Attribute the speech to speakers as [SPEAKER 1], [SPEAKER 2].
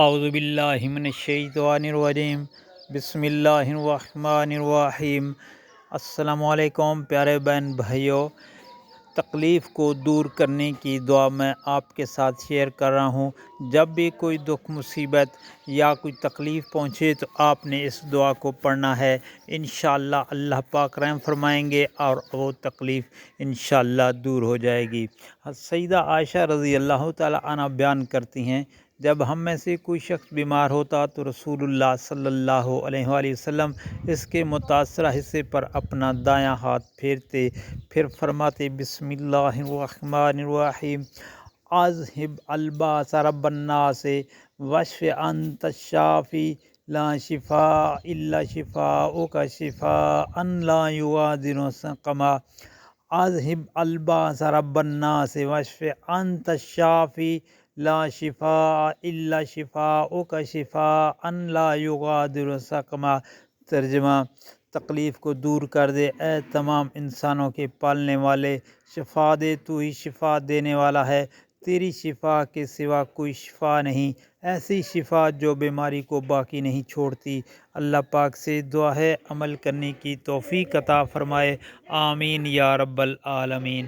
[SPEAKER 1] اعوذ باللہ من الشیطان الرجیم، بسم اللہ الرحمن الرحیم۔ السلام علیکم پیارے بہن بھائیوں، تکلیف کو دور کرنے کی دعا میں آپ کے ساتھ شیئر کر رہا ہوں۔ جب بھی کوئی دکھ مصیبت یا کوئی تکلیف پہنچے تو آپ نے اس دعا کو پڑھنا ہے، انشاءاللہ اللہ پاک رحم فرمائیں گے اور وہ تکلیف انشاءاللہ دور ہو جائے گی۔ سیدہ عائشہ رضی اللہ تعالی عنہ بیان کرتی ہیں، جب ہم میں سے کوئی شخص بیمار ہوتا تو رسول اللہ صلی اللہ علیہ وآلہ وسلم اس کے متاثرہ حصے پر اپنا دایاں ہاتھ پھیرتے، پھر فرماتے بسم اللہ الرحمن الرحیم، اذہب الباس رب الناس واشف انت الشافی لا شفاء الا شفاؤک شفاء لا یغادر سقما، اذہب الباس رب الناس واشف انت الشافی لا شفاء الا شفاؤک شفاء لا یغادر سقما۔ ترجمہ: تکلیف کو دور کر دے اے تمام انسانوں کے پالنے والے، شفا دے، تو ہی شفا دینے والا ہے، تیری شفا کے سوا کوئی شفا نہیں، ایسی شفا جو بیماری کو باقی نہیں چھوڑتی۔ اللہ پاک سے دعا ہے عمل کرنے کی توفیق عطا فرمائے، آمین یا رب العالمین۔